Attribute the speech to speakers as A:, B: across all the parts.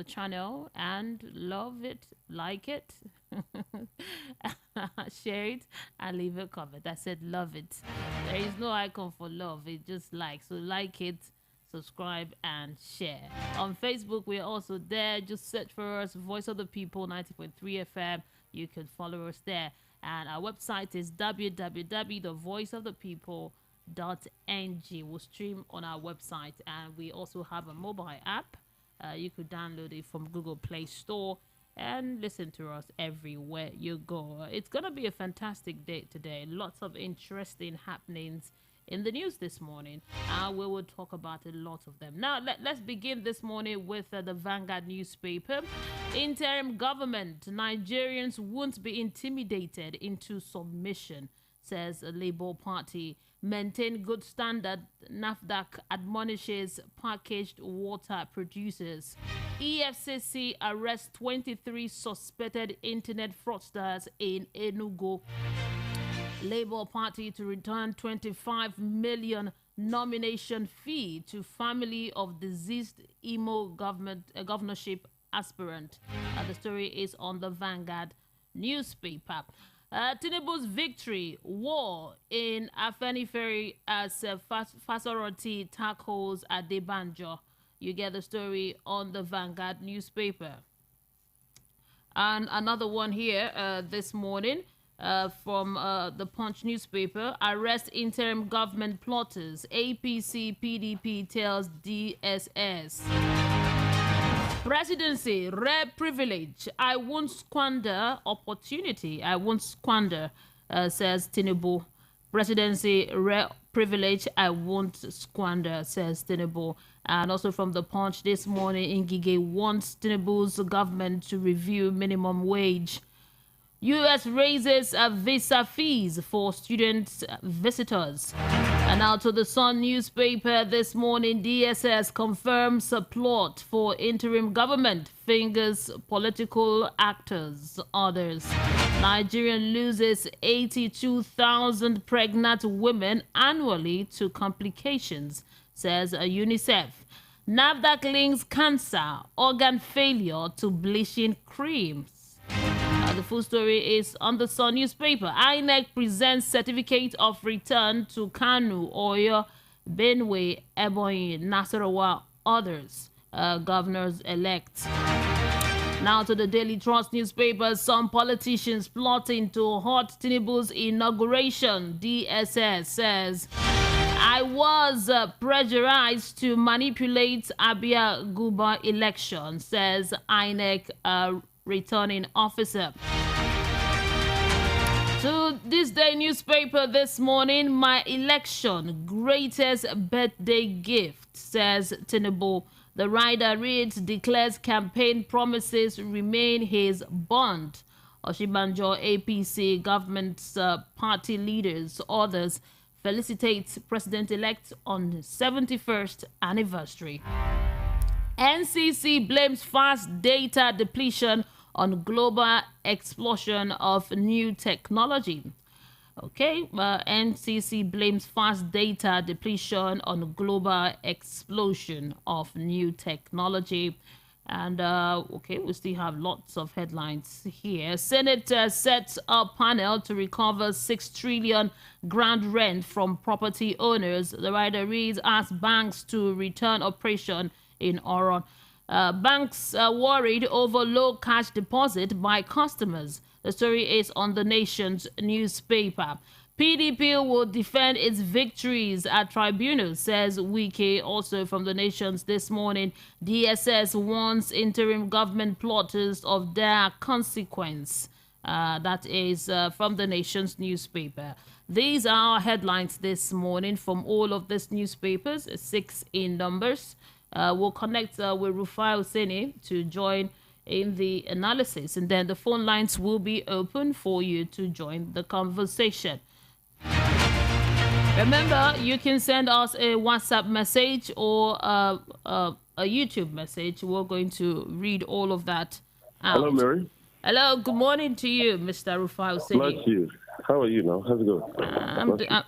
A: the channel and love it, like it, share it, and leave a comment. I said love it. There is no icon for love. It's just like. So like it, subscribe, and share. On Facebook, we're also there. Just search for us, Voice of the People 90.3 FM. You can follow us there. And our website is www.thevoiceofthepeople.ng. We'll stream on our website, and we also have a mobile app. You could download it from Google Play Store and listen to us everywhere you go. It's going to be a fantastic day today. Lots of interesting happenings in the news this morning. We will talk about a lot of them. Now, let's begin this morning with the Vanguard newspaper. Interim government, Nigerians won't be intimidated into submission, says the Labour Party. Maintain good standard, NAFDAC admonishes packaged water producers. EFCC arrests 23 suspected internet fraudsters in Enugu. Labour Party to return 25 million nomination fee to family of deceased Imo governorship aspirant. The story is on the Vanguard newspaper. Tinubu's victory, war in Afenifere as Fasoroti tackles Adebanjo. You get the story on the Vanguard newspaper. And another one here this morning. From the Punch newspaper, arrest interim government plotters. APC PDP tells DSS. Presidency, rare privilege. I won't squander opportunity. I won't squander, says Tinubu. Presidency, rare privilege. I won't squander, says Tinubu. And also from the Punch this morning, Ngige wants Tinubu's government to review minimum wage. U.S. raises visa fees for student visitors. And now to the Sun newspaper this morning, DSS confirms a plot for interim government, fingers political actors, others. Nigeria loses 82,000 pregnant women annually to complications, says UNICEF. NAFDAC links cancer, organ failure to bleaching creams. The full story is on the Sun newspaper. INEC presents certificate of return to Kanu, Oyo, Benue, Ebonyi, Nasarawa, others, governors-elect. Now to the Daily Trust newspaper. Some politicians plotting to halt Tinubu's inauguration. DSS says, I was pressurized to manipulate Abia Guba election, says INEC returning officer. To this day newspaper this morning, my election, greatest birthday gift, says Tinubu. The rider reads, declares campaign promises remain his bond. Oshibanjo, APC, government's party leaders, others felicitate President-elect on 71st anniversary. NCC blames fast data depletion on global explosion of new technology. Okay, NCC blames fast data depletion on global explosion of new technology. And, okay, we still have lots of headlines here. Senate sets a panel to recover 6 trillion grand rent from property owners. The rider reads, asks banks to return operation in Oron. Banks worried over low cash deposit by customers. The story is on the Nation's newspaper. PDP will defend its victories at tribunal, says Wike. Also from the Nations this morning, DSS warns interim government plotters of their consequence. That is from the Nation's newspaper. These are our headlines this morning from all of these newspapers, 6 in numbers. We'll connect with Rufai Oseni to join in the analysis, and then the phone lines will be open for you to join the conversation. Remember, you can send us a WhatsApp message or a YouTube message. We're going to read all of that out.
B: Hello, Mary.
A: Hello, good morning to you, Mr. Rufai Oseni.
B: Bless you. How are you now? How's it going?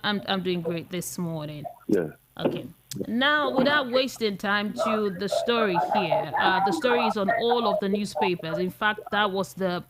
A: I'm doing great this morning.
B: Yeah.
A: Okay. Now, without wasting time to the story here, the story is on all of the newspapers. In fact, that was the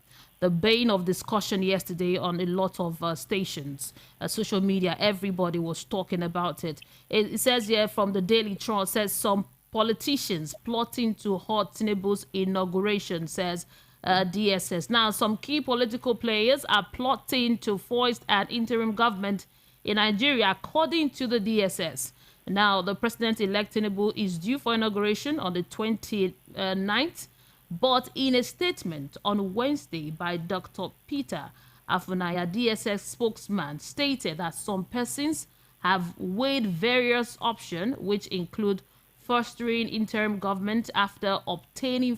A: bane of discussion yesterday on a lot of stations, social media. Everybody was talking about it. It says here from the Daily Trust, says some politicians plotting to halt Tinubu's inauguration, says DSS. Now, some key political players are plotting to foist an interim government in Nigeria, according to the DSS. Now, the president-elect Tinubu is due for inauguration on the 29th, but in a statement on Wednesday by Dr. Peter Afunaya, DSS spokesman, stated that some persons have weighed various options, which include fostering interim government after obtaining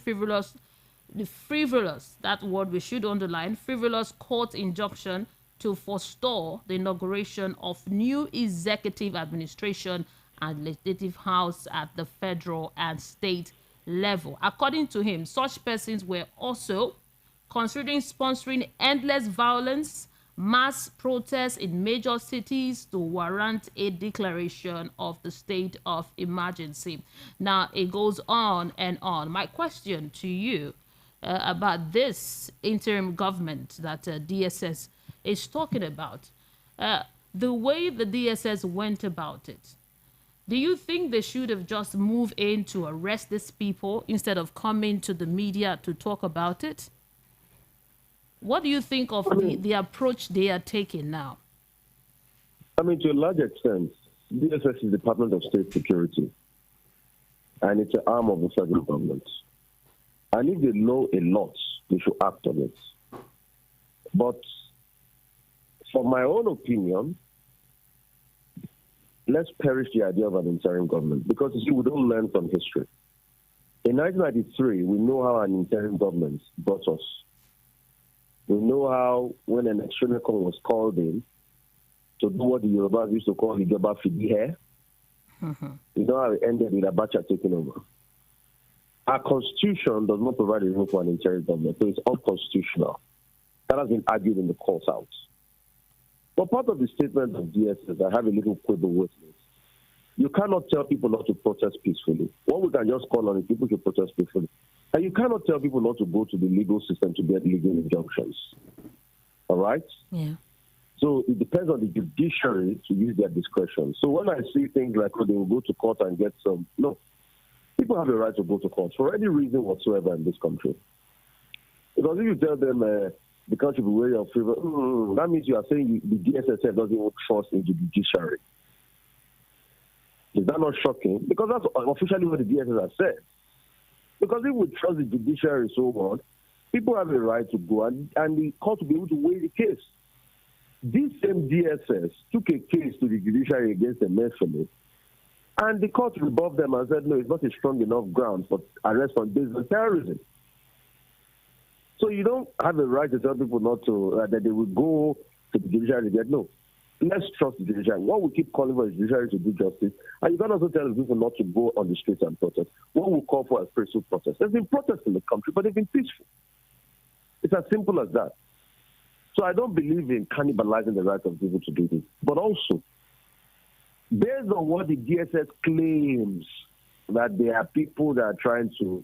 A: that word we should underline, frivolous court injunction to forestall the inauguration of new executive administration and legislative house at the federal and state level. According to him, such persons were also considering sponsoring endless violence, mass protests in major cities to warrant a declaration of the state of emergency. Now, it goes on and on. My question to you about this interim government that DSS is talking about, the way the DSS went about it, do you think they should have just moved in to arrest these people instead of coming to the media to talk about it? What do you think of the approach they are taking now?
B: I mean, to a large extent, DSS is the Department of State Security, and it's an arm of the federal government. And if they know a lot, they should act on it. But for my own opinion, let's perish the idea of an interim government, because you see, we don't learn from history. In 1993, we know how an interim government brought us. We know how, when an extraordinary court was called in to do what the Yorubas used to call Ijoba Fidihe, you know how it ended with Abacha taking over. Our constitution does not provide a room for an interim government, so it's unconstitutional. That has been argued in the courts out. But part of the statement of DSS, I have a little quibble with it. You cannot tell people not to protest peacefully. What we can just call on is people to protest peacefully. And you cannot tell people not to go to the legal system to get legal injunctions. All right?
A: Yeah.
B: So it depends on the judiciary to use their discretion. So when I see things like, oh, they will go to court and get some, no. People have a right to go to court for any reason whatsoever in this country. Because if you tell them the country will wear your favor, that means you are saying the DSS doesn't even trust in the judiciary. Is that not shocking? Because that's officially what the DSS has said. Because if we trust the judiciary so much, people have a right to go and the court will be able to weigh the case. This same DSS took a case to the judiciary against the Mefele, and the court rebuffed them and said, no, it's not a strong enough ground for arrest on based on terrorism. So you don't have a right to tell people not to, that they will go to the judiciary again. No. Let's trust the judiciary. What we keep calling for the judiciary to do justice, and you can also tell people not to go on the streets and protest. What we call for as peaceful protest. There's been protests in the country, but they've been peaceful. It's as simple as that. So I don't believe in cannibalizing the right of people to do this. But also, based on what the DSS claims, that there are people that are trying to,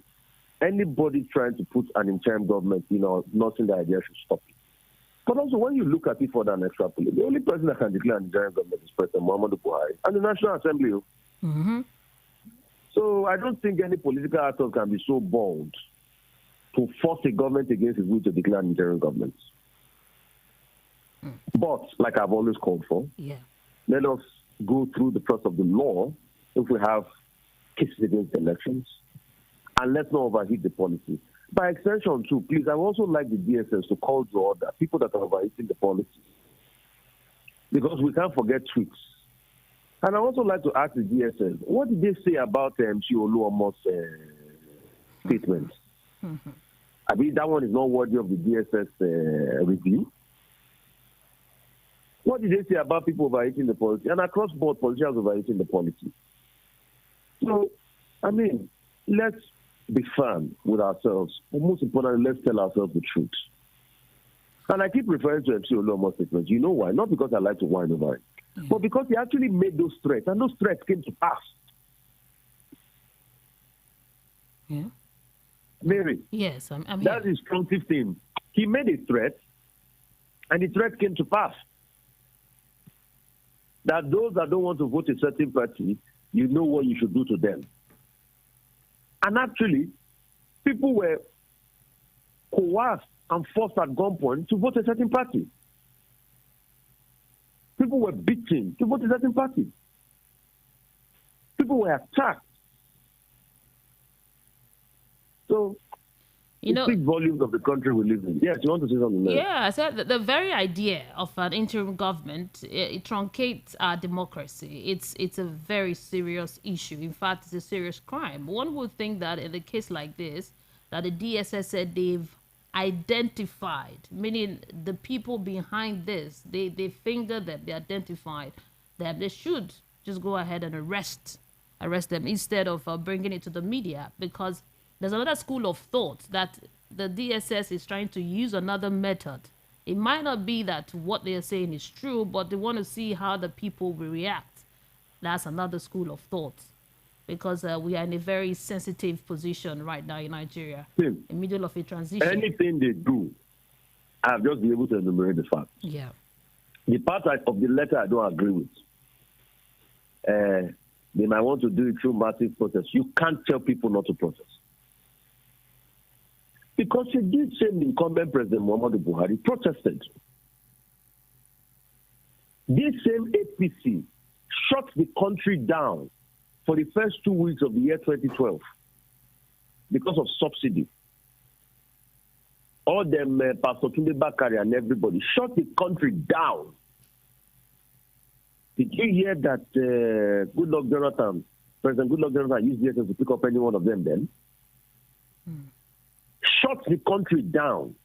B: anybody trying to put an interim government, nothing the idea should stop it. But also, when you look at it further and extrapolate, the only person that can declare an interim government is President Muhammadu Buhari and the National Assembly. Mm-hmm. So I don't think any political actor can be so bold to force a government against its will to declare an interim government. But, like I've always called for, let us go through the process of the law if we have cases against elections, and let's not overheat the policy. By extension, too, please, I would also like the DSS to call to order people that are overheating the policy, because we can't forget tweets. And I also like to ask the DSS, what did they say about MC Oluomo's statement? Mm-hmm. I mean, that one is not worthy of the DSS review. What did they say about people overeating the policy? And across board, politicians overeating the policy. So, I mean, let's be firm with ourselves. But most importantly, let's tell ourselves the truth. And I keep referring to MC Oluomo's statement. You know why? Not because I like to whine over it, but because he actually made those threats, and those threats came to pass.
A: Yeah.
B: Mary.
A: Yes, I'm here.
B: That is strong 15. He made a threat, and the threat came to pass. That those that don't want to vote a certain party, you know what you should do to them. And actually, people were coerced and forced at gunpoint to vote a certain party. People were beaten to vote a certain party. People were attacked. So, it speaks volumes of the country we live in. Yes, you want to say something?
A: Yeah, I said that the very idea of an interim government, it truncates our democracy. It's a very serious issue. In fact, it's a serious crime. One would think that in a case like this, that the DSS said they've identified, meaning the people behind this, they finger them, they identified them. They should just go ahead and arrest them instead of bringing it to the media, because there's another school of thought that the DSS is trying to use another method. It might not be that what they're saying is true, but they want to see how the people will react. That's another school of thought, because we are in a very sensitive position right now in Nigeria, in the middle of a transition.
B: Anything they do, I've just been able to enumerate the facts.
A: Yeah.
B: The part of the letter I don't agree with. They might want to do it through massive protest. You can't tell people not to protest. Because he did say the incumbent President Muhammadu Buhari protested. This same APC shut the country down for the first 2 weeks of the year 2012 because of subsidy. All them, Pastor Tunde Bakari and everybody, shut the country down. Did you hear that President Goodluck Jonathan used DSS to pick up any one of them then? Shut the country down.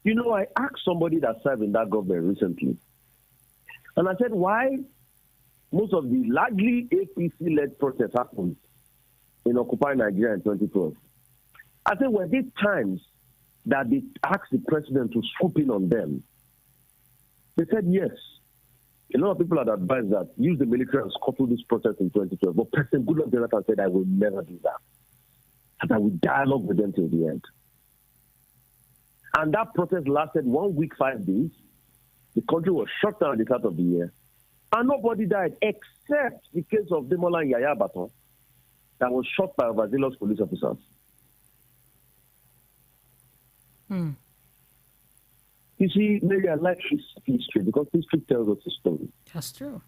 B: You know, I asked somebody that served in that government recently, and I said, why most of the largely APC-led protests happened in Occupy Nigeria in 2012. I said, were there times that they asked the president to swoop in on them? They said yes. A lot of people had advised that use the military and scuttle this protest in 2012. But President Goodluck Jonathan said, I will never do that. And I will dialogue with them till the end. And that protest lasted 1 week, 5 days. The country was shut down at the start of the year. And nobody died except the case of Demola and Yaya Baton that was shot by overzealous police officers. You see, maybe I like history because history tells us a story.
A: That's true.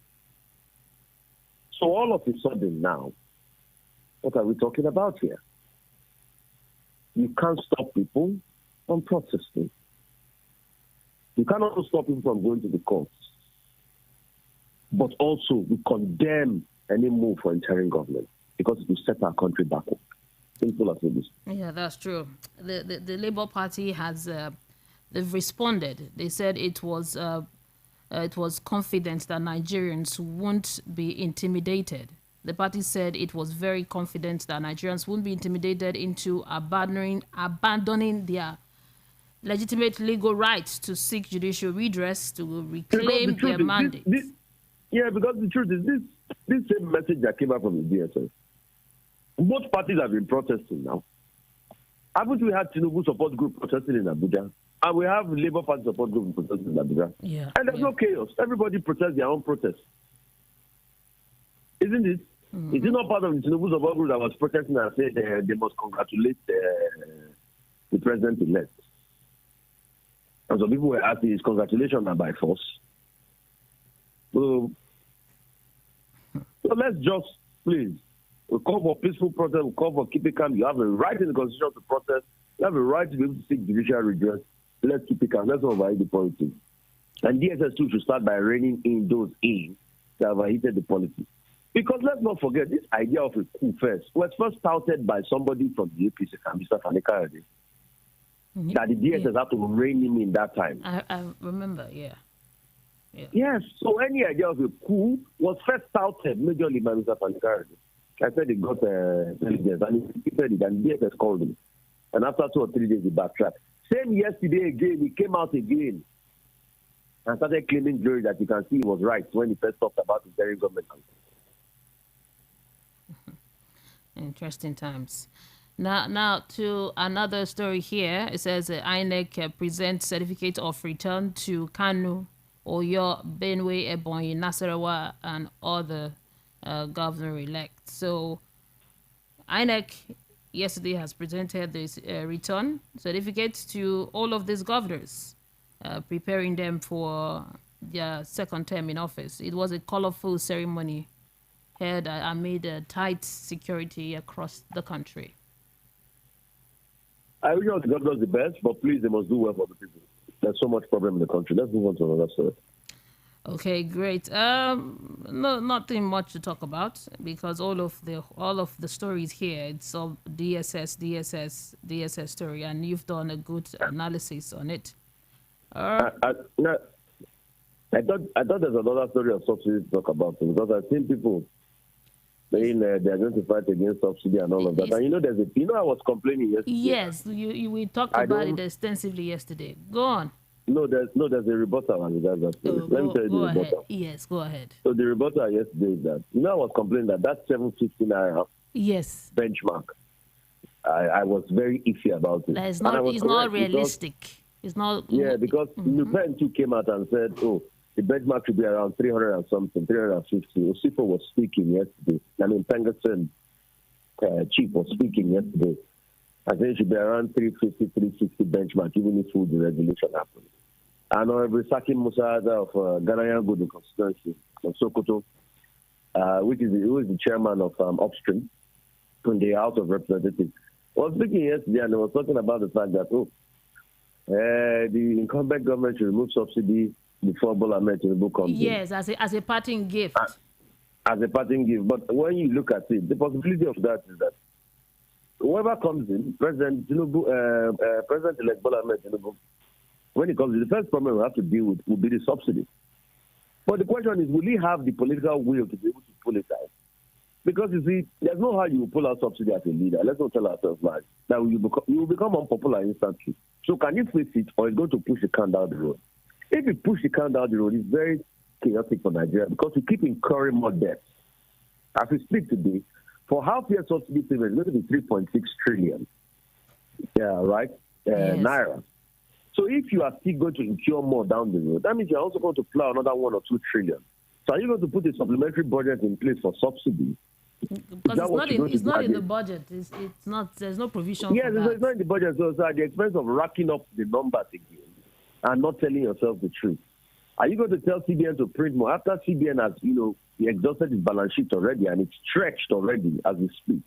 B: So all of a sudden now, what are we talking about here? You can't stop people from protesting. You cannot stop people from going to the courts. But also, we condemn any move for interim government because it will set our country backward. Simple as it is.
A: Yeah, that's true. The Labour Party has they've responded. They said it was confident that Nigerians won't be intimidated. The party said it was very confident that Nigerians won't be intimidated into abandoning their legitimate legal rights to seek judicial redress to reclaim their mandate.
B: Because the truth is this same message that came out from the DSS. Both parties have been protesting now. Haven't we had Tinubu support group protesting in Abuja? And we have Labour Party support group protesting in Abuja.
A: Yeah.
B: And there's no chaos. Everybody protests their own protest. Isn't it? Mm-hmm. Is it not part of the Tinubu support group that was protesting and said they must congratulate the president-elect? And some people were asking, his congratulations are by force. So let's just, please, we call for peaceful protest, we call for keeping calm. You have a right in the Constitution to protest. You have a right to be able to seek judicial redress. Let's keep it calm. Let's not overheat the politics. And DSS too should start by reining in those that have overheated the politics. Because let's not forget, this idea of a coup first was first touted by somebody from the APC, Mr. Fanikayode, that the DSS had to rein him in that time.
A: I remember, yeah.
B: Yes, so any idea of a coup was first touted majorly by Mr. Fanikayode. I said he got intelligence, and he said it, and DSS called him. And after 2 or 3 days, he backtracked. Same yesterday again, he came out again and started claiming glory that you can see he was right when he first talked about the interim government.
A: Interesting times. Now to another story here. It says INEC presents certificate of return to Kanu, Oyo, Benue, Ebonyi, Nasarawa, and other governor-elect. So INEC yesterday has presented this return certificate to all of these governors, preparing them for their second term in office. It was a colorful ceremony held amid tight security across the country.
B: I wish all the governors the best, but please, they must do well for the people. There's so much problem in the country. Let's move on to another story.
A: Okay, great. No, nothing much to talk about because all of the stories here, it's all DSS story, and you've done a good analysis on it.
B: No, I thought there's another story of subsidy to talk about because I've seen people saying they're going to fight against subsidy and all of that. And I was complaining yesterday.
A: Yes, we talked about it extensively yesterday. Go on.
B: No, there's a rebuttal on that. Let me tell you the rebuttal.
A: Yes, go ahead.
B: So the rebuttal yesterday is that I was complaining that 750 naira benchmark. I was very iffy about it.
A: It's not realistic. It's not.
B: Yeah, because Rufai too came out and said, the benchmark should be around 300 and something, 350. Osifo was speaking yesterday. Pengerson chief was speaking yesterday. I think it should be around 350, 360 benchmark, even if the regulation happens. And Honorable Saki Musada of Ghanaian Good constituency of Sokoto, who is the chairman of Upstream in the House of Representatives, was speaking yesterday and he was talking about the fact that, the incumbent government should remove subsidy before Bola Ahmed Tinubu comes in.
A: Yes, as a parting gift.
B: As a parting gift. But when you look at it, the possibility of that is that whoever comes in, President President-elect Bola Ahmed Tinubu, when he comes in, the first problem we have to deal with will be the subsidy. But the question is, will he have the political will to be able to pull it out? Because you see, there's no how you will pull out subsidy as a leader. Let's not tell ourselves lies. That you will become unpopular instantly. So can you face it, or is going to push the can down the road? If you push the can down the road, it's very chaotic for Nigeria because we keep incurring more debt. As we speak today, for half-year subsidy payment, it's going to be 3.6 trillion. Yeah, right?
A: Yes.
B: Naira. So if you are still going to incur more down the road, that means you're also going to plow another 1 or 2 trillion. So are you going to put a supplementary budget in place for subsidy?
A: Because it's not in the budget. It's not. There's no provision.
B: Yes,
A: for that.
B: It's not in the budget. So at the expense of racking up the numbers again and not telling yourself the truth. Are you going to tell CBN to print more after CBN has, exhausted its balance sheet already and it's stretched already as we speak?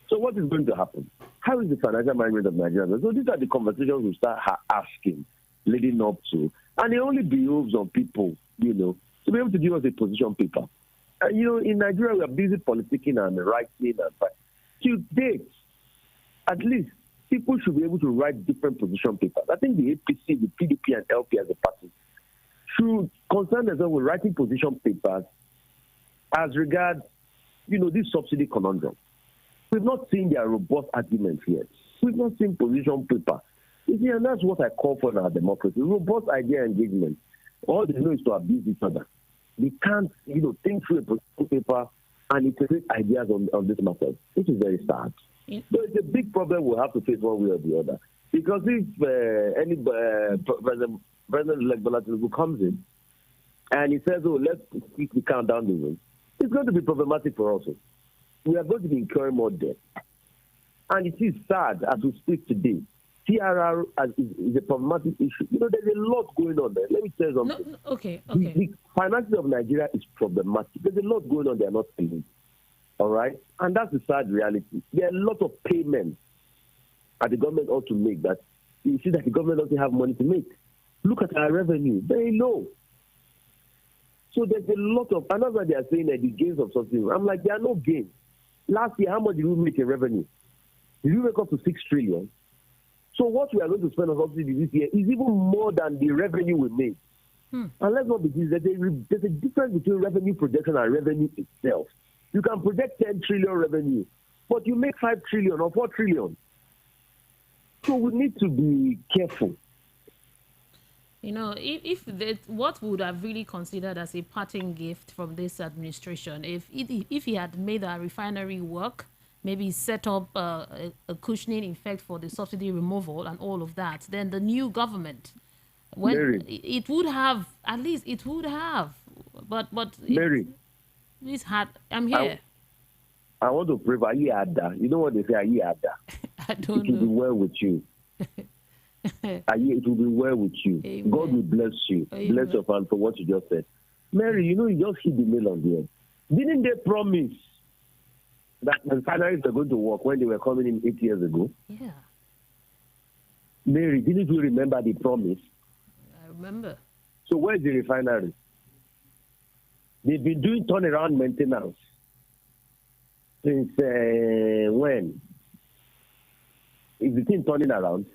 B: So what is going to happen? How is the financial management of Nigeria? So these are the conversations we start asking, leading up to, and it only behoves on people, to be able to give us a position paper. And in Nigeria we are busy politicking and writing and to date, at least people should be able to write different position papers. I think the APC, the PDP, and LP as a party should concern themselves with writing position papers as regards, this subsidy conundrum. We've not seen their robust arguments yet. We've not seen position paper. You see, and that's what I call for in our democracy, robust idea engagement. All they know is to abuse each other. They can't, think through a position paper and integrate ideas on this matter. This is very sad. So it's a big problem we'll have to face one way or the other. Because if any President-elect Bola Tinubu comes in and he says, let's quickly count down the road, it's going to be problematic for us. We are going to be incurring more debt. And it is sad as we speak today. TRR is a problematic issue. There's a lot going on there. Let me tell you something.
A: No, okay.
B: The finances of Nigeria is problematic. There's a lot going on they are not paying. All right? And that's the sad reality. There are a lot of payments that the government ought to make that you see that the government doesn't have money to make. Look at our revenue. Very low. So there's a lot of, and that's why they are saying that the gains of something. I'm like, there are no gains. Last year, how much did we make in revenue? Did we make up to 6 trillion? So what we are going to spend on subsidy this year is even more than the revenue we made. And let's not be there's a difference between revenue projection and revenue itself. You can project 10 trillion revenue, but you make 5 trillion or 4 trillion. So we need to be careful.
A: What would have really considered as a parting gift from this administration, if he had made a refinery work, maybe set up a cushioning effect for the subsidy removal and all of that, then the new government, when
B: Mary,
A: it would have, at least it would have, but
B: Mary,
A: it's hard. I'm here.
B: I want to pray for Ayada. You know what they say, Ayada?
A: I don't
B: It will be
A: know.
B: well with you. It will be well with you.
A: Amen.
B: God will bless you.
A: Amen.
B: Bless your family for what you just said. Mary, you know, you just hit the nail on the head. Didn't they promise that the refineries were going to work when they were coming in 8 years ago?
A: Yeah,
B: Mary, didn't you remember the promise?
A: I remember.
B: So where's the refinery? They've been doing turnaround maintenance since when? Is the thing turning around?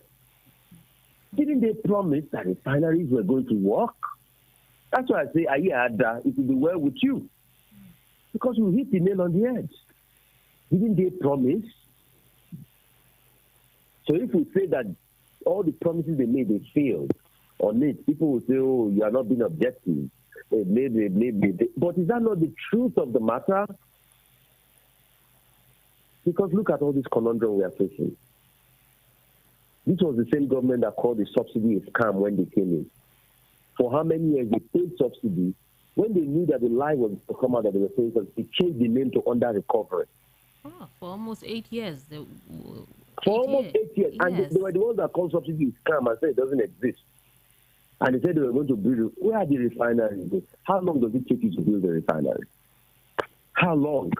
B: Didn't they promise that refineries were going to work? That's why I say, Ayada, it will be well with you. Because you hit the nail on the head. Didn't they promise? So if we say that all the promises they made, they failed on it, people will say, oh, you are not being objective. Maybe. But is that not the truth of the matter? Because look at all this conundrum we are facing. This was the same government that called the subsidy a scam when they came in. For how many years they paid subsidy? When they knew that the lie was to come out that they were paying subsidy, they changed the name to under recovery.
A: Oh, for almost 8 years.
B: For almost 8 years.
A: Yes.
B: And they were the ones that called subsidy a scam and said it doesn't exist. And they said they were going to build it. Where are the refineries? How long does it take you to build a refinery? How long?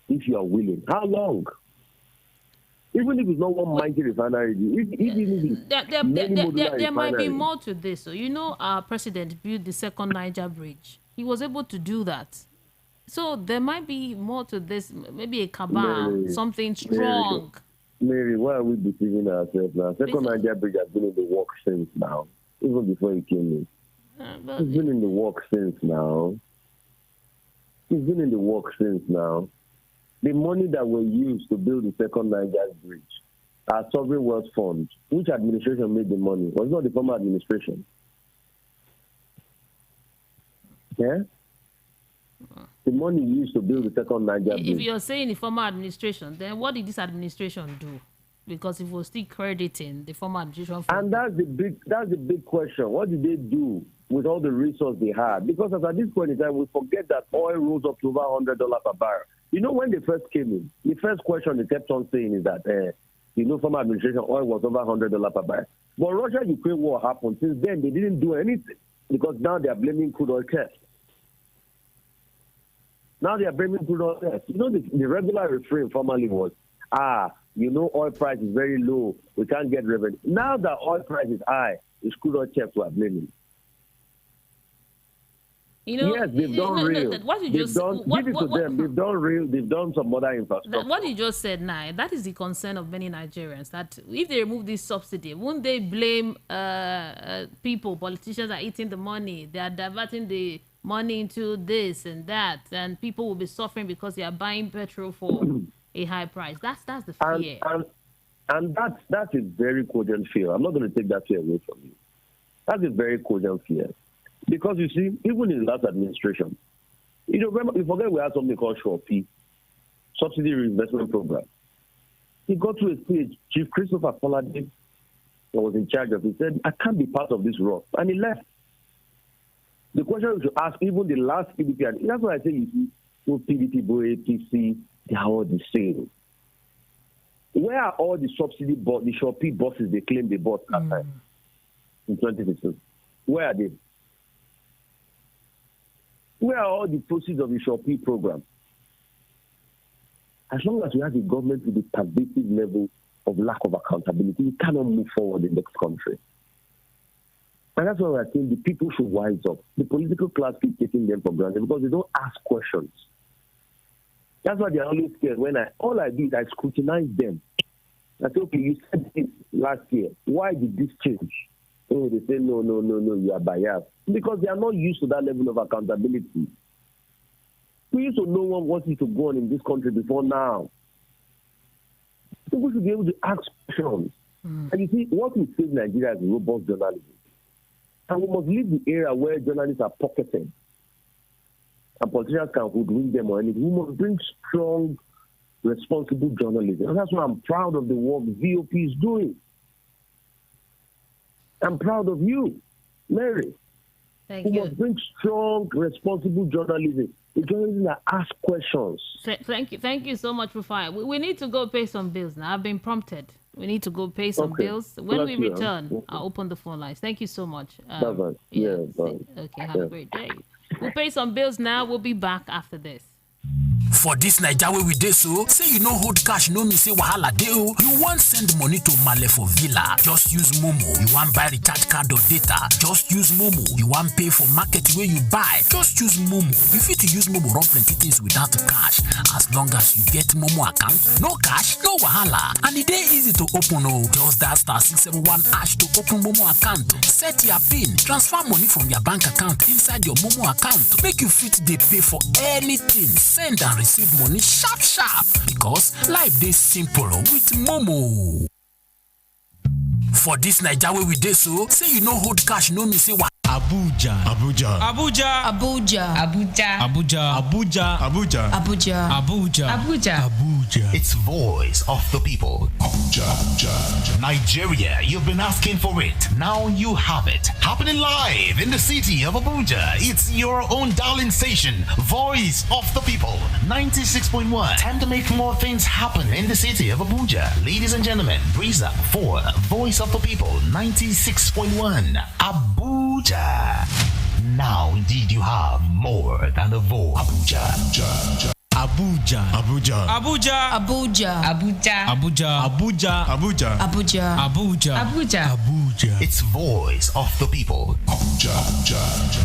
B: If you are willing. How long? Even if it's not one mighty refinery,
A: there might be more to this. So, you know, our president built the second Niger bridge. He was able to do that. So there might be more to this. Maybe a cabal, something strong.
B: Mary, why are we deceiving ourselves now? Second Niger bridge has been in the work since now, even before he came in. It's been in the work since now. It's been in the work since now. The money that were used to build the second Niger bridge, our sovereign wealth fund, which administration made the money? Was it not the former administration? Yeah? The money used to build the second Niger bridge.
A: If you're saying the former administration, then what did this administration do? Because if we're still crediting the former administration,
B: and that's the big question. What did they do with all the resources they had? Because at this point in time, we forget that oil rose up to over $100 per barrel. You know, when they first came in, the first question they kept on saying is that, former administration, oil was over $100 per barrel. But Russia-Ukraine war happened. Since then, they didn't do anything because now they are blaming crude oil theft. Now they are blaming crude oil theft. You know, the regular refrain formerly was, oil price is very low. We can't get revenue. Now that oil price is high, it's crude oil theft we are blaming. Yes, they've done real. They've done real. They've done some other infrastructure.
A: What you just said now, that is the concern of many Nigerians. That if they remove this subsidy, won't they blame politicians are eating the money? They are diverting the money into this and that, and people will be suffering because they are buying petrol for a high price. That's the fear.
B: And that's a very cogent fear. I'm not going to take that fear away from you. That's a very cogent fear. Because you see, even in the last administration, remember, you forget we had something called SHOP, Subsidy Reinvestment Program. He got to a stage, Chief Christopher Falade was in charge of it, said, I can't be part of this rot. And he left. The question we should ask, even the last PDP, and that's why I say, you see, both PDP, both APC, they are all the same. Where are all the subsidy, the SHOP buses they claim they bought that time in 2015? Where are they? Where are all the proceeds of the SHOP program? As long as we have a government with a pervasive level of lack of accountability, we cannot move forward in this country. And that's why we're saying the people should wise up. The political class keep taking them for granted because they don't ask questions. That's why they're always scared. All I do is I scrutinize them. I say, okay, you said this last year. Why did this change? Oh, they say, no, you are biased. Because they are not used to that level of accountability. We used to know what wanted to go on in this country before now. People should be able to ask questions. And you see, what will save Nigeria is robust journalism. And we must leave the era where journalists are pocketed and politicians can hoodwink them or anything. We must bring strong responsible journalism. And that's why I'm proud of the work VOP is doing. I'm proud of you, Mary.
A: Thank
B: who
A: you.
B: must bring strong, responsible journalism. The journalism that asks questions.
A: Thank you so much, Rufai. We need to go pay some bills now. I've been prompted. We need to go pay some bills. When we return, I'll open the phone lines. Thank you so much.
B: Bye-bye.
A: Okay, have a great day. We'll pay some bills now. We'll be back after this.
C: For this Naija wey we dey so, say you no hold cash no mean say wahala dey o. You wan send money to Male for Villa, just use Momo. You wan buy recharge card or data, just use Momo. You wan pay for market wey you buy, just use Momo. You fit use Momo run plenty things without cash. As long as you get Momo account, no cash, no wahala. And e dey easy to open o. Just dial *671# to open Momo account. Set your PIN, transfer money from your bank account inside your Momo account. Make you fit dey pay for anything. Send and receive money sharp because life dey simple with Momo. For this Naija wey we dey so, say you no hold cash no mean say
D: Abuja.
E: Abuja.
D: Abuja.
E: Abuja.
D: Abuja.
E: Abuja.
D: Abuja.
E: Abuja.
D: Abuja.
E: Abuja.
D: Abuja.
E: Abuja.
F: It's voice of the people.
E: Abuja.
F: Nigeria, you've been asking for it. Now you have it. Happening live in the city of Abuja. It's your own darling station. Voice of the people. 96.1. Time to make more things happen in the city of Abuja. Ladies and gentlemen, breeze up for Voice of the People. 96.1. Abuja. Now indeed you have more than a voice.
E: Abuja.
D: Abuja.
E: Abuja.
D: Abuja.
E: Abuja.
D: Abuja.
E: Abuja.
D: Abuja.
E: Abuja.
D: Abuja.
E: Abuja.
D: Abuja.
E: Abuja.
F: It's voice of the people.
E: Abuja.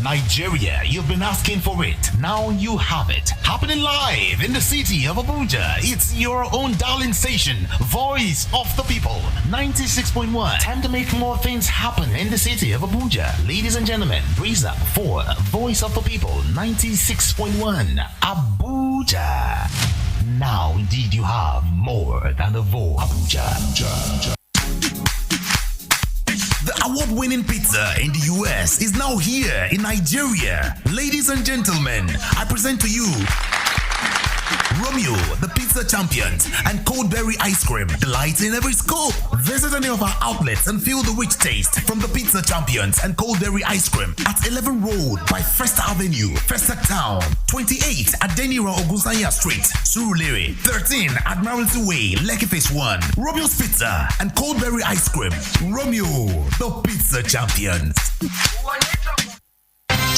F: Nigeria, you've been asking for it. Now you have it. Happening live in the city of Abuja. It's your own darling station. Voice of the people. 96.1. Time to make more things happen in the city of Abuja. Ladies and gentlemen, breeze up for Voice of the People. 96.1. Abuja. Now indeed you have more than a voice.
E: Abuja.
C: The award-winning pizza in the US is now here in Nigeria. Ladies and gentlemen, I present to you Romeo, the pizza champions, and Coldberry ice cream, delight in every scoop. Visit any of our outlets and feel the rich taste from the pizza champions and Coldberry ice cream at 11 Road by First Avenue, First Town, 28 at Denira Ogunsanya Street, Surulere, 13 Admiralty Way, Lekki Phase 1. Romeo's Pizza and Coldberry ice cream. Romeo, the pizza champions.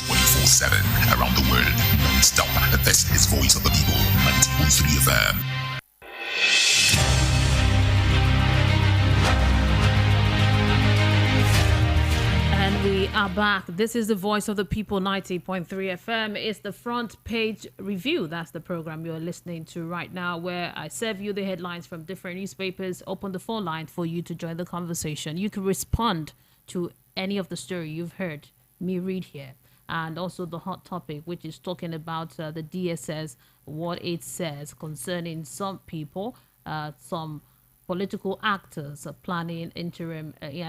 G: 24/7 around the world, non-stop. This is Voice of the People, 90.3 FM.
A: And we are back. This is the Voice of the People, 90.3 FM. It's the front page review. That's the program you're listening to right now, where I serve you the headlines from different newspapers, open the phone line for you to join the conversation. You can respond to any of the story you've heard me read here. And also the hot topic, which is talking about the DSS, what it says concerning some people, some political actors planning an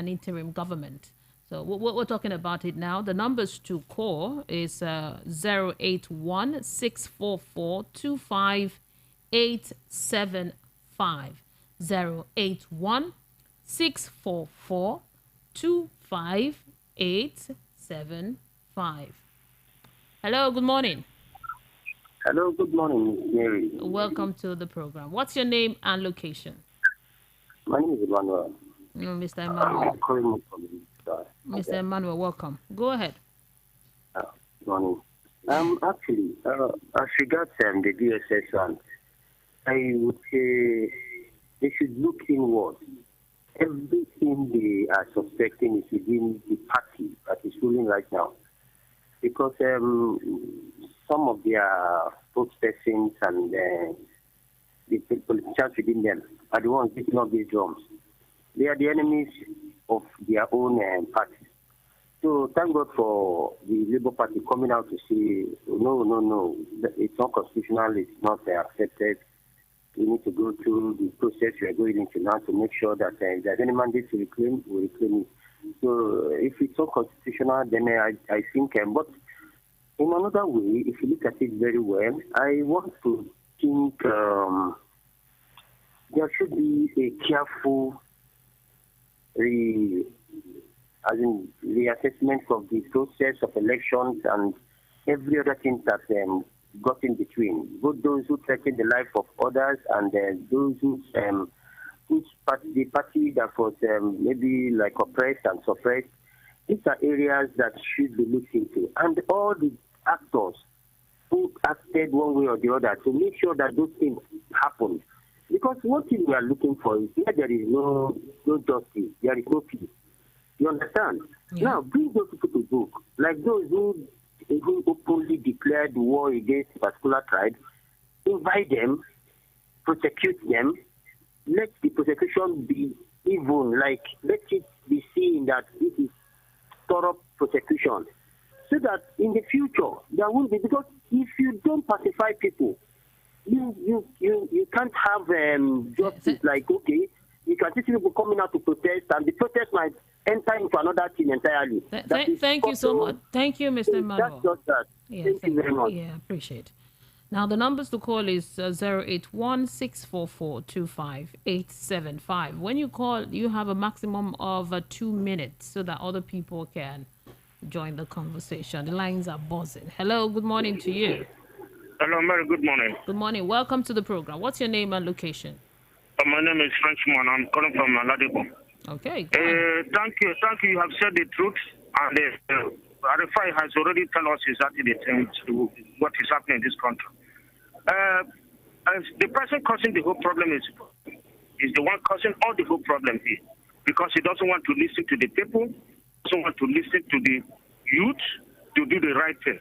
A: interim government. So we're talking about it now. The numbers to call is 081 644 25875. 081 644 25875. Hello, good morning.
B: Hello, good morning, Mary.
A: Welcome to the program. What's your name and location?
B: My name is Emmanuel.
A: Mr. Emmanuel.
B: I'm calling from
A: Mr. Emmanuel, welcome. Go ahead.
B: Good morning. Actually, as regards the DSS, I would say they should look inward. Everything they are suspecting is within the party that is ruling right now. Because some of their spokespersons and the politicians within them are the ones beating up these drums. They are the enemies of their own party. So thank God for the Labour Party coming out to say, no, it's not constitutional, it's not accepted. We need to go through the process we are going into now to make sure that if there's any mandate to reclaim, we reclaim it. So if it's unconstitutional, then I think, but in another way, if you look at it very well, I want to think
D: there should be a careful reassessment of the process of elections and every other thing that got in between. Both those who threaten the life of others and those the party that was maybe like oppressed and suppressed. These are areas that should be looked into. And all the actors who acted one way or the other to make sure that those things happen. Because one thing we are looking for is where there is no justice, there is no peace. You understand? Yeah. Now, bring those people to book. Like those who openly declared war against a particular tribe, invite them, prosecute them, let the prosecution be even, like, let it be seen that this is thorough prosecution. So that in the future, there won't be, because if you don't pacify people, you can't have justice. Like, okay, you can see people coming out to protest, and the protest might enter into another thing entirely.
A: Thank you so much. Thank you, Mr. Mano.
D: That's just that.
A: Yeah,
D: thank you very much.
A: Yeah, appreciate it. Now, the numbers to call is 081-644-25875. When you call, you have a maximum of 2 minutes so that other people can join the conversation. The lines are buzzing. Hello, good morning to you.
H: Hello, Mary, good morning.
A: Good morning. Welcome to the program. What's your name and location?
H: My name is Frenchman. I'm calling from Ladipo.
A: Okay.
H: Thank you. You have said the truth. And Rufai has already told us exactly the things, what is happening in this country. The person causing the whole problem is the one causing all the whole problem here. Because he doesn't want to listen to the people, doesn't want to listen to the youth to do the right thing.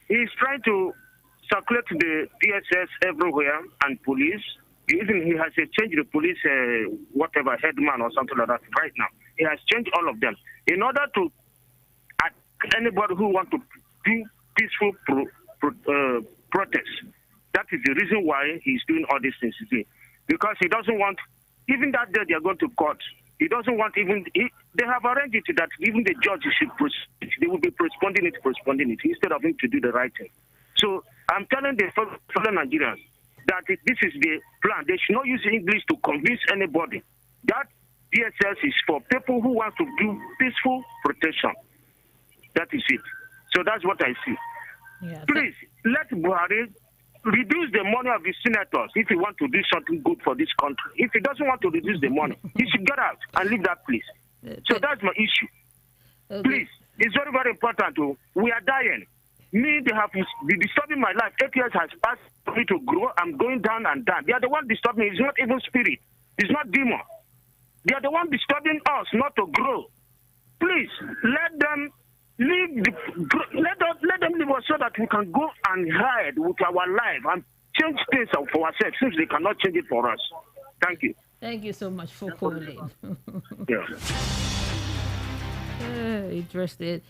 H: He's trying to circulate the DSS everywhere and police. Even he has changed the police, whatever, headman or something like that right now. He has changed all of them. In order to attack anybody who wants to do peaceful protest, that is the reason why he's doing all these things today. Because he doesn't want, even that day they are going to court, he doesn't want even, they have arranged it that even the judge should proceed. They will be postponing it instead of him to do the right thing. So I'm telling the fellow Nigerians that this is the plan. They should not use English to convince anybody. That DSS is for people who want to do peaceful protection. That is it. So that's what I see. Yeah, please, let Buhari reduce the money of the senators if he wants to do something good for this country. If he doesn't want to reduce the money, he should get out and leave that place. So that's my issue. Okay. Please, it's very, very important. We are dying. Me, they have been disturbing my life. 8 years has passed for me to grow. I'm going down and down. They are the one disturbing me. It's not even spirit. It's not demon. They are the one disturbing us not to grow. Please, let them leave. Let them leave us so that we can go and hide with our life and change things for ourselves since they cannot change it for us. Thank you.
A: Thank you so much for calling.
H: Yeah.
A: Interested.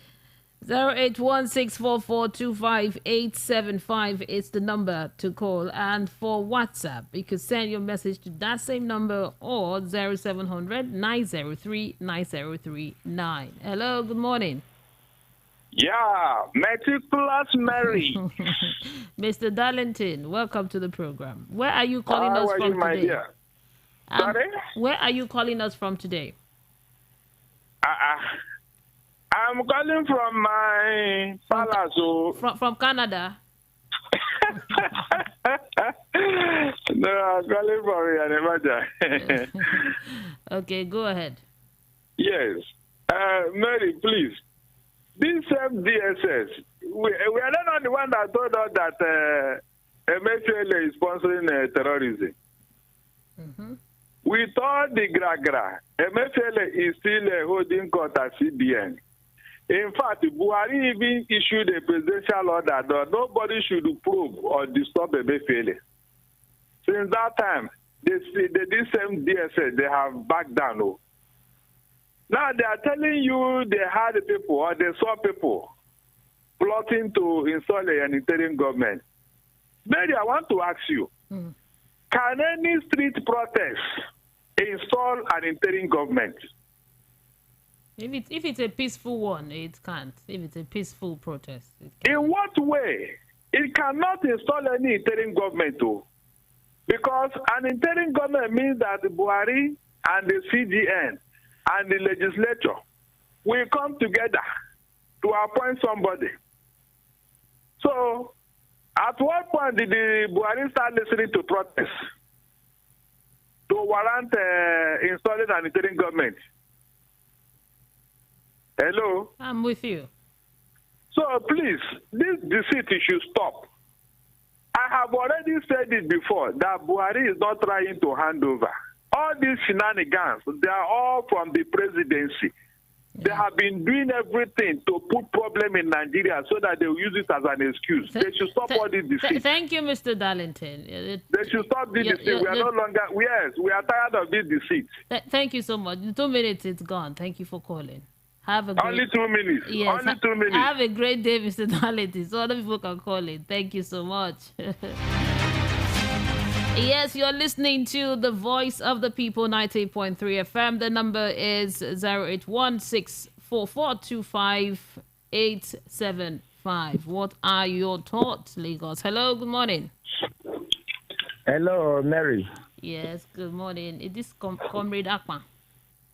A: 08164425875 is the number to call, and for WhatsApp you could send your message to that same number or 0700-903-9039. Hello, good morning.
I: Yeah, meticulous Mary.
A: Mr. Darlington, welcome to the program. Where are you calling us from today?
I: My dear? Sorry?
A: Where are you calling us from today?
I: I'm calling from my palace.
A: From Canada?
I: No, I'm calling from Yanemaja.
A: Okay, go ahead.
I: Yes. Mary, please. This DSS, we are not the one that told us that MFLA is sponsoring terrorism.
A: Mm-hmm.
I: We thought the Gragra, MFLA is still holding court at CBN. In fact, Buhari even issued a presidential order that nobody should probe or disturb MFLA. Since that time, this same DSS, they have backed down. Now they are telling you they had people or they saw people plotting to install an interim government. Mary, I want to ask you, can any street protest install an interim government?
A: If it's a peaceful one, it can't. If it's a peaceful protest, it
I: can. In what way? It cannot install any interim government. Because an interim government means that the Buhari and the CGN and the legislature will come together to appoint somebody. So, at what point did the Buhari start listening to protests to warrant installing an interim government? Hello?
A: I'm with you.
I: So, please, this deceit should stop. I have already said it before that Buhari is not trying to hand over. All these shenanigans, they are all from the presidency. They have been doing everything to put problem in Nigeria so that they will use it as an excuse. They should stop all this deceit.
A: Thank you, Mr. Darlington.
I: They should stop this deceit. We are no longer, yes, we are tired of this deceit.
A: Thank you so much. In 2 minutes, it's gone. Thank you for calling. Have a great...
I: Only 2 minutes.
A: Yes,
I: Only 2 minutes.
A: Have a great day, Mr. Darlington. So other people can call in. Thank you so much. Yes, you're listening to the Voice of the People, 98.3 FM. The number is 08164425875. What are your thoughts, Lagos? Hello, good morning.
J: Hello, Mary.
A: Yes, good morning. It is Comrade Akpan.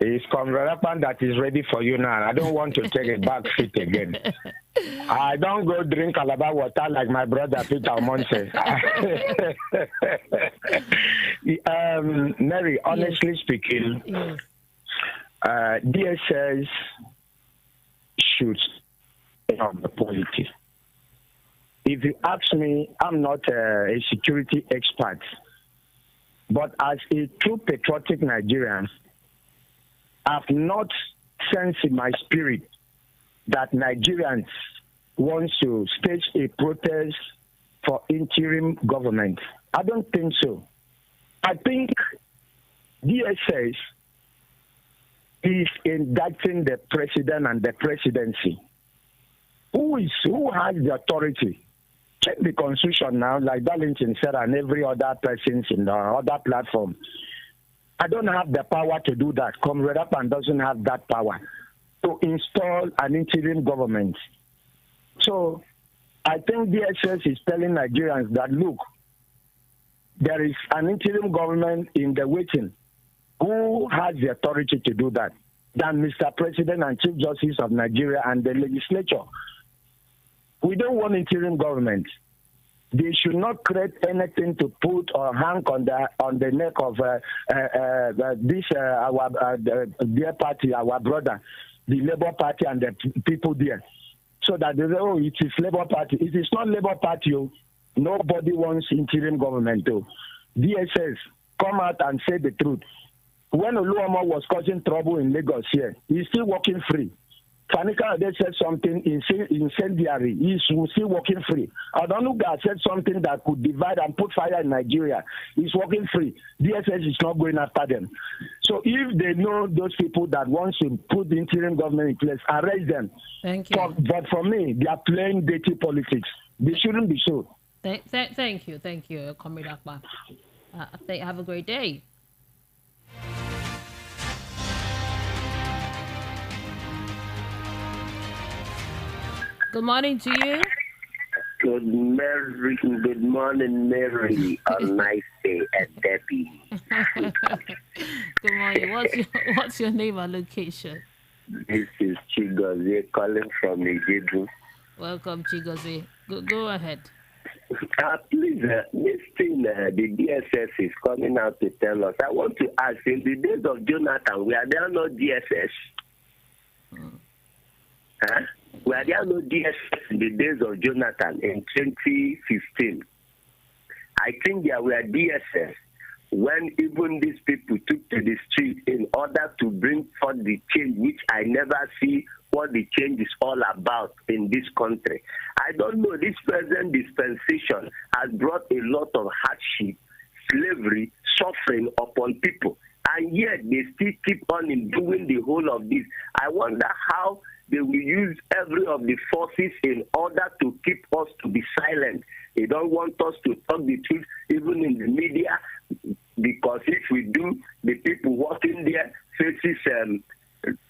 J: It's Comrade Akpan that is ready for you now. I don't want to take a back seat again. I don't go drink Calabar water like my brother Peter Monse. Mary, honestly speaking, DSS should stay on the politics. If you ask me, I'm not a security expert, but as a true patriotic Nigerian, I've not sensed in my spirit that Nigerians want to stage a protest for interim government. I don't think so. I think DSS is indicting the president and the presidency. Who has the authority? Check the constitution now, like Darlington said, and every other person in the other platform. I don't have the power to do that. Comrade Akpan doesn't have that power to install an interim government. So I think DSS is telling Nigerians that, look, there is an interim government in the waiting. Who has the authority to do that than Mr. President and Chief Justice of Nigeria and the legislature? We don't want interim government. They should not create anything to put or hang on the neck of our dear party, our brother, the Labour Party, and the people there, so that they say, oh, it is Labour Party. It is not Labour Party. Nobody wants interim government. DSS, come out and say the truth. When Oluomo was causing trouble in Lagos here, he's still working free. Kanika Ade said something incendiary. He's still working free. Odonuga said something that could divide and put fire in Nigeria. He's working free. DSS is not going after them. So if they know those people that want to put the interim government in place, arrest them.
A: Thank you.
J: But for me, they are playing dirty politics. They shouldn't be so.
A: Thank you, Comrade Akbar. Have a great day. Good morning to you.
D: Good morning, Mary. A nice day at Debbie.
A: Good morning. What's your name and location?
D: This is Chigozie calling from Nigeria.
A: Welcome, Chigozie. Go ahead.
D: Please, this thing, the DSS is coming out to tell us. I want to ask, in the days of Jonathan, were there no DSS? Huh? Were there no DSS in the days of Jonathan in 2015? I think there were DSS when even these people took to the street in order to bring forth the change, which I never see what the change is all about in this country. I don't know, this present dispensation has brought a lot of hardship, slavery, suffering upon people, and yet they still keep on in doing the whole of this. I wonder how they will use every of the forces in order to keep us to be silent. They don't want us to talk the truth, even in the media, because if we do, the people working there faces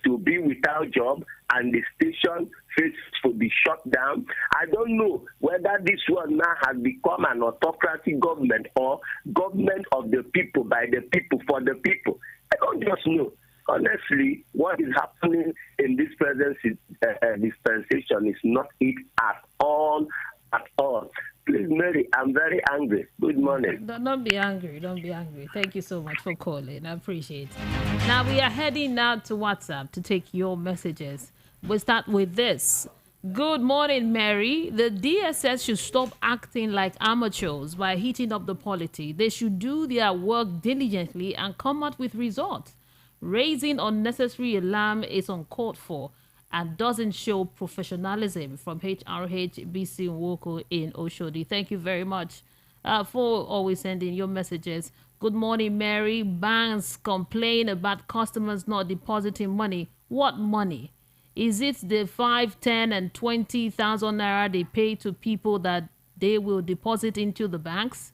D: to be without job and the station faces to be shut down. I don't know whether this one now has become an autocratic government or government of the people, by the people, for the people. I don't just know. Honestly, what is happening in this present dispensation is not it at all, at all. Please, Mary, I'm very angry. Good morning.
A: Don't be angry. Don't be angry. Thank you so much for calling. I appreciate it. Now we are heading now to WhatsApp to take your messages. We'll start with this. Good morning, Mary. The DSS should stop acting like amateurs by heating up the polity. They should do their work diligently and come out with results. Raising unnecessary alarm is uncalled for and doesn't show professionalism. From HRH BC Nwoko in Oshodi. Thank you very much for always sending your messages. Good morning, Mary. Banks complain about customers not depositing money. What money? Is it the 5, 10, and 20,000 naira they pay to people that they will deposit into the banks?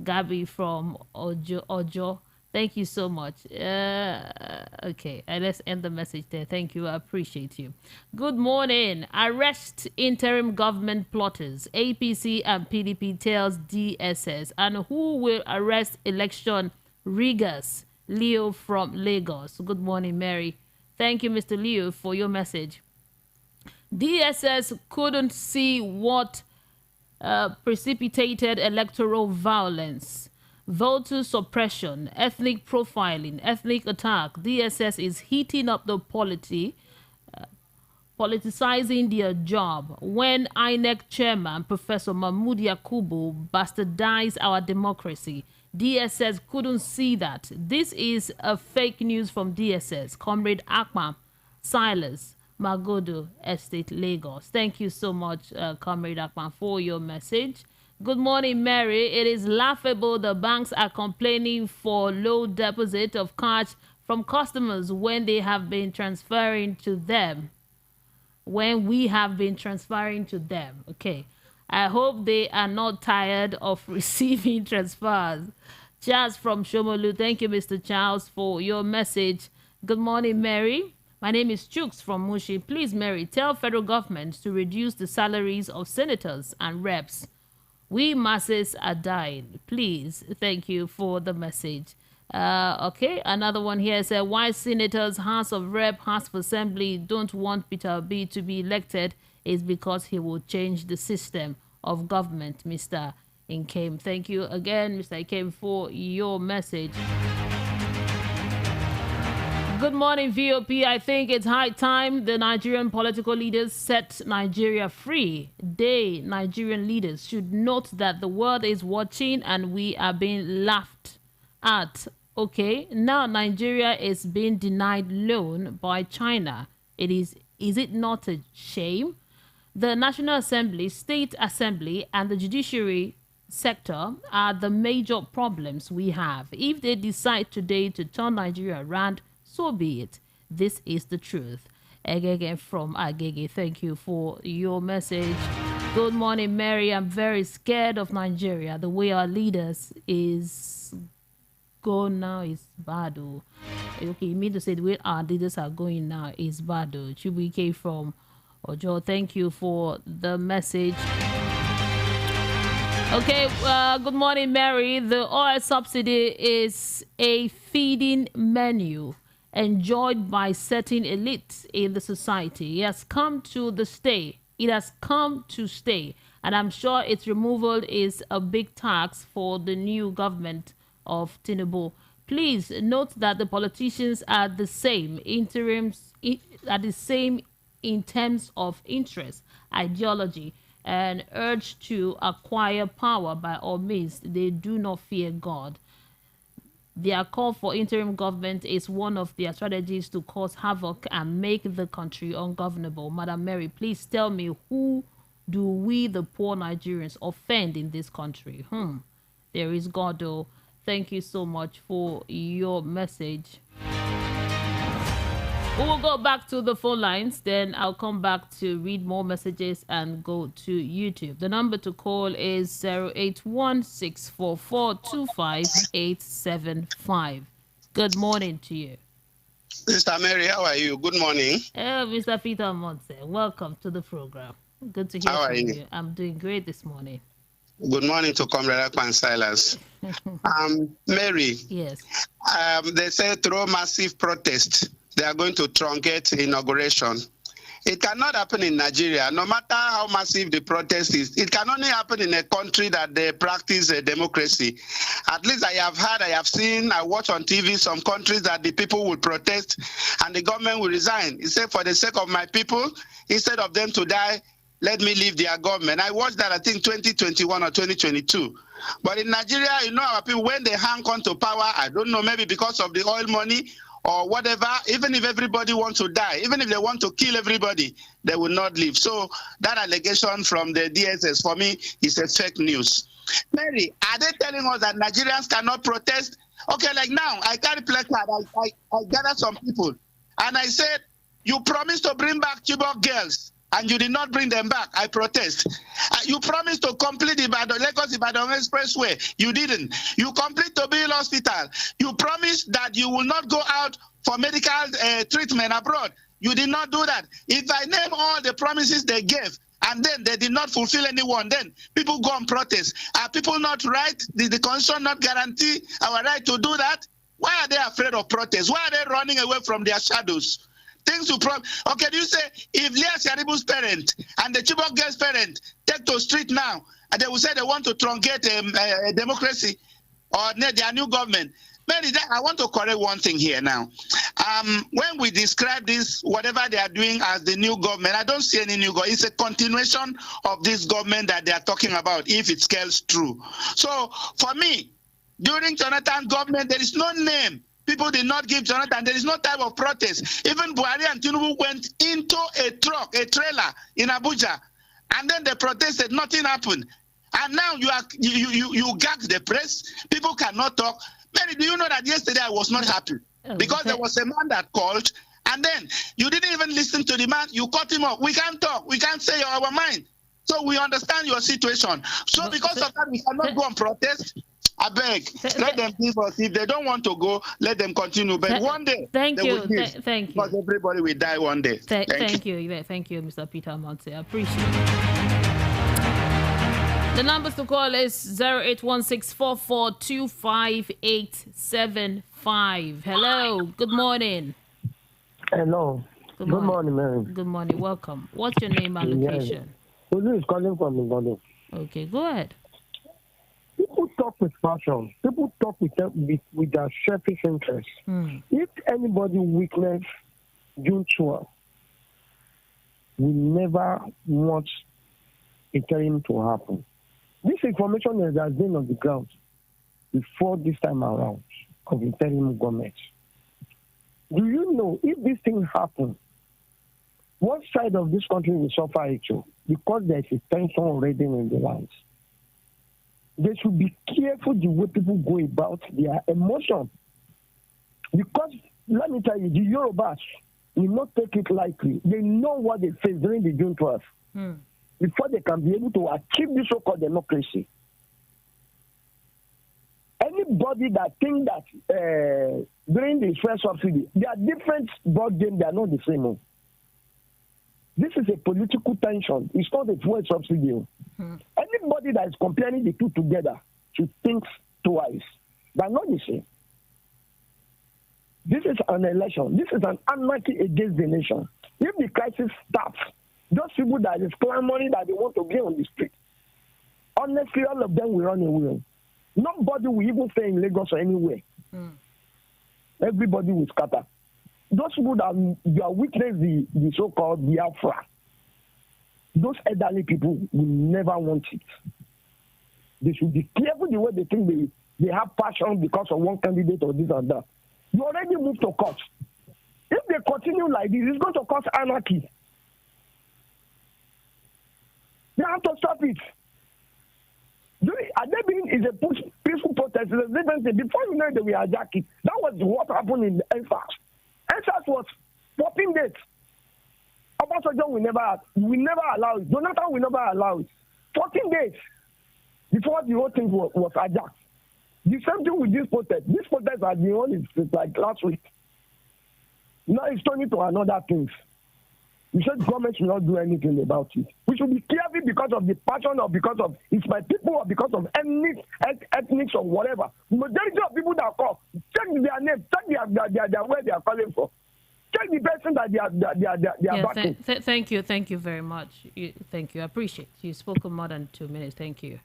A: Gabby from Ojo. Thank you so much. Okay, let's end the message there. Thank you. I appreciate you. Good morning. Arrest interim government plotters. APC and PDP tells DSS. And who will arrest election riggers? Leo from Lagos. Good morning, Mary. Thank you, Mr. Leo, for your message. DSS couldn't see what precipitated electoral violence. Voter suppression, ethnic profiling, ethnic attack. DSS is heating up the polity, politicizing their job. When INEC chairman, Professor Mahmoud Yakubu, bastardized our democracy, DSS couldn't see that. This is a fake news from DSS. Comrade Akma, Silas, Magodo, Estate, Lagos. Thank you so much, Comrade Akma, for your message. Good morning, Mary. It is laughable the banks are complaining for low deposit of cash from customers when they have been transferring to them. When we have been transferring to them. Okay. I hope they are not tired of receiving transfers. Charles from Shomolu. Thank you, Mr. Charles, for your message. Good morning, Mary. My name is Chooks from Mushi. Please, Mary, tell federal government to reduce the salaries of senators and reps. We masses are dying. Please. Thank you for the message. Okay, another one here says, why senators, House of Rep, House of Assembly don't want Peter Obi to be elected is because he will change the system of government, Mr. Inkem. Thank you again, Mr. Inkem, for your message. Good morning, VOP. I think it's high time the Nigerian political leaders set Nigeria free. They, Nigerian leaders, should note that the world is watching and we are being laughed at. Okay, now Nigeria is being denied loan by China. Is it not a shame? The National Assembly, State Assembly, and the judiciary sector are the major problems we have. If they decide today to turn Nigeria around, so be it. This is the truth. Agege from Agege, thank you for your message. Good morning, Mary. I'm very scared of Nigeria. The way our leaders is going now is bad. Okay, you mean to say the way our leaders are going now is bad. Chibike from Ojo, thank you for the message. Okay, good morning, Mary. The oil subsidy is a feeding menu enjoyed by certain elites in the society. It has come to stay. It has come to stay. And I'm sure its removal is a big tax for the new government of Tinubu. Please note that the politicians are the same in terms of interest, ideology, and urge to acquire power by all means. They do not fear God. Their call for interim government is one of their strategies to cause havoc and make the country ungovernable. Madam Mary, please tell me, who do we, the poor Nigerians, offend in this country? There is God, though. Thank you so much for your message. We will go back to the phone lines, then I'll come back to read more messages and go to YouTube. The number to call is 081-644-25875. Good morning to you.
K: Mr. Mary, how are you? Good morning.
A: Mr. Peter Monte, welcome to the program. Good to hear
K: how
A: from
K: are you?
A: I'm doing great this morning.
K: Good morning to Comrade Akpan Silas. Mary.
A: Yes.
K: They say through massive protest, they are going to truncate inauguration. It cannot happen in Nigeria, no matter how massive the protest is. It can only happen in a country that they practice a democracy. At least I have seen, I watch on TV some countries that the people will protest and the government will resign. It said, for the sake of my people, instead of them to die, let me leave their government. I watched that, I think, 2021 or 2022. But in Nigeria, our people, when they hang on to power, I don't know, maybe because of the oil money or whatever, even if everybody wants to die, even if they want to kill everybody, they will not leave. So that allegation from the DSS, for me, is a fake news. Mary, are they telling us that Nigerians cannot protest? Okay, like now, I carry placard, I gather some people, and I said, you promised to bring back Chibok girls, and you did not bring them back. I protest. You promised to complete the Lagos-Ibadan Expressway. You didn't. You complete Tobil Hospital. You promised that you will not go out for medical treatment abroad. You did not do that. If I name all the promises they gave, and then they did not fulfill any one, then people go and protest. Are people not right? Did the Constitution not guarantee our right to do that? Why are they afraid of protest? Why are they running away from their shadows? Things to okay, do you say if Leah Sharibu's parent and the Chibok girl's parent take to street now, and they will say they want to truncate a democracy or their new government? Mary, I want to correct one thing here now. When we describe this, whatever they are doing as the new government, I don't see any new government. It's a continuation of this government that they are talking about, if it scales true. So for me, during Jonathan's government, there is no name. People did not give Jonathan. There is no type of protest. Even Buhari and Tinubu went into a trailer in Abuja, and then they protested. Nothing happened. And now you gag the press. People cannot talk. Mary, do you know that yesterday I was not happy because there was a man that called, and then you didn't even listen to the man. You cut him off. We can't talk. We can't say our mind. So we understand your situation. So because of that, we cannot go and protest. I beg, let them give us. If they don't want to go, let them continue. But one day,
A: thank you.
K: Thank you. Because everybody will die one day.
A: Thank you. Thank you, Mr. Peter Monte. I appreciate it. The numbers to call is 08164425875. Hello. Good morning.
L: Hello. Good morning, Mary.
A: Good morning. Welcome. What's your name and location?
L: Who is calling from Ibadan?
A: Okay, go ahead.
L: People talk with passion. People talk with their selfish interests. If anybody witness June 12, we never want interim to happen. This information has been on the ground before this time around of interim government. Do you know if this thing happens, what side of this country will suffer it too? Because there's a tension already in the lands. They should be careful the way people go about their emotion. Because, let me tell you, the Yorubas will not take it lightly. They know what they face during the June 12th before they can be able to achieve this so-called democracy. Anybody that think that during the first subsidy, they are different board game, they are not the same. This is a political tension. It's not a fuel subsidy. Anybody that is comparing the two together should think twice. They're not the same. This is an election. This is an anarchy against the nation. If the crisis starts, those people that is clamoring that they want to be on the street, honestly, all of them will run away. Nobody will even stay in Lagos or anywhere. Everybody will scatter. Those people that witness the so-called Biafra, those elderly people will never want it. They should be careful the way they think they have passion because of one candidate or this and that. You already moved to court. If they continue like this, it's going to cause anarchy. They have to stop it. Adebin is a peaceful protest. It's a different thing. Before you know it, we are jacking. That was what happened in NSAS. NSAS was 14 days. Obasanjo will never allow it. Jonathan will never allow it. 14 days before the whole thing was hijacked. The same thing with this protest. This protest has been on since like last week. Now it's turning to another thing. You said government should not do anything about it. We should be careful because of the passion or because of it's my people or because of ethnics or whatever. Majority of people that call, check their name, check their where they are calling for. Check the person that they are backing.
A: Thank you very much. Thank you. I appreciate you. Spoken more than 2 minutes. Thank you.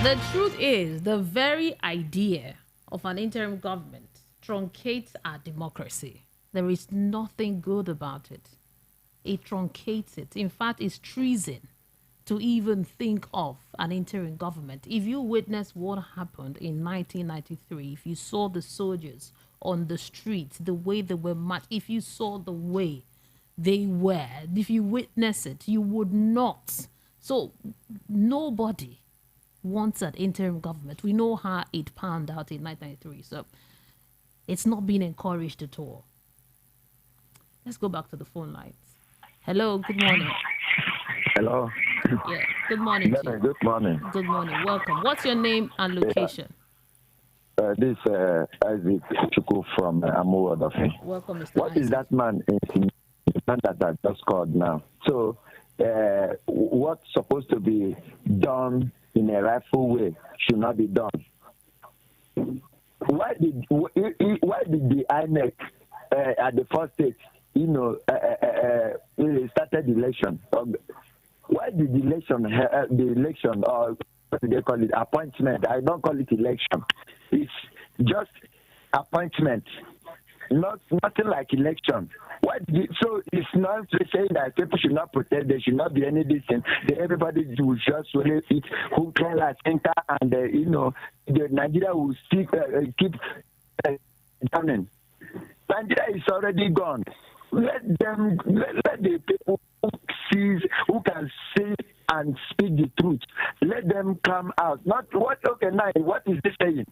A: The truth is, the very idea of an interim government truncates our democracy. There is nothing good about it. It truncates it. In fact, it's treason to even think of an interim government. If you witnessed what happened in 1993, if you saw the soldiers on the streets, the way they were marched, if you saw the way they were, if you witness it, you would not. So nobody wants an interim government. We know how it panned out in 1993. So it's not being encouraged at all. Let's go back to the phone lines. Hello, good morning.
M: Hello.
A: Yeah, good morning.
M: Good morning.
A: Good morning. Welcome. What's your name and location?
M: This is Isaac Chuku from Amuwodofe.
A: Welcome, Mr.
M: What
A: Isaac.
M: is that man that I just called now? So, what's supposed to be done in a rightful way should not be done. Why did the INEC at the first stage, started the election? Why did the election, or what do they call it, appointment? I don't call it election. It's just appointment. Nothing like election. So it's not saying that people should not protest, there should not be any distance. Everybody will just really fit who can center, and the Nigeria will still keep coming. Nigeria is already gone. Let the people who can see and speak the truth. Let them come out. Not what? Okay, now what is this saying?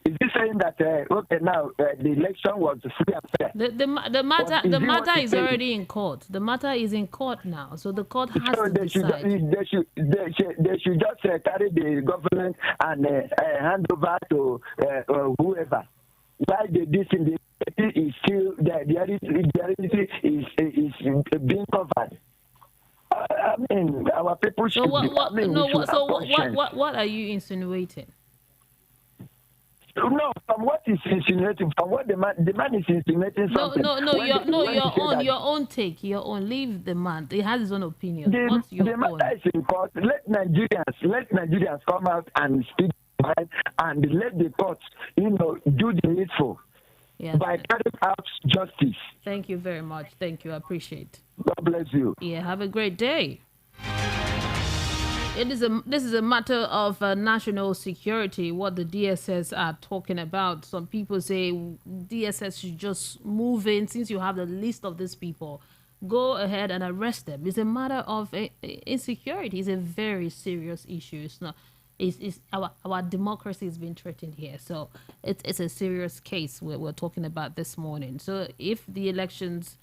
M: Is this saying that okay now the election was free and fair?
A: The matter is already in court. The matter is in court now, so the court has to decide.
M: They should just carry the government and hand over to whoever. Why this in the is still the reality is being covered. I mean, our people should.
A: What are you insinuating?
M: No, from what is insinuating, from what the man is insinuating something.
A: Your own take, your own. Leave the man. He has his own opinion.
M: The matter is in court. Let Nigerians come out and speak and let the courts, do the needful.
A: Yes,
M: by carrying out justice.
A: Thank you very much. Thank you. I appreciate.
M: God bless you.
A: Yeah, have a great day. This is a matter of national security, what the DSS are talking about. Some people say DSS should just move in. Since you have the list of these people, go ahead and arrest them. It's a matter of insecurity. It's a very serious issue. It's not. It's our democracy is being threatened here. So it's a serious case we're talking about this morning. So if the elections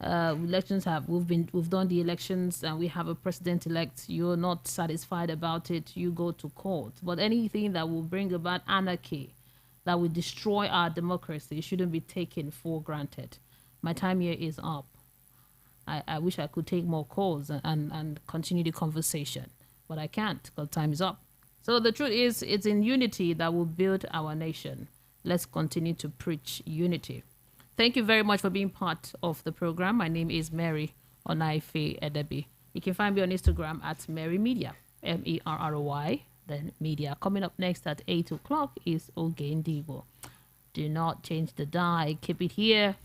A: we've done the elections and we have a president-elect, you're not satisfied about it, you go to court. But anything that will bring about anarchy, that will destroy our democracy, shouldn't be taken for granted. My time here is up. I wish I could take more calls and continue the conversation, but I can't because time is up. So the truth is, it's in unity that will build our nation. Let's continue to preach unity. Thank you very much for being part of the program. My name is Mary Onaife Edebi. You can find me on Instagram at Mary Media, MERRY, then Media. Coming up next at 8 o'clock is Ogendigo. Do not change the dial. Keep it here.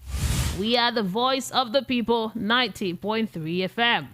A: We are the voice of the people, 90.3 FM.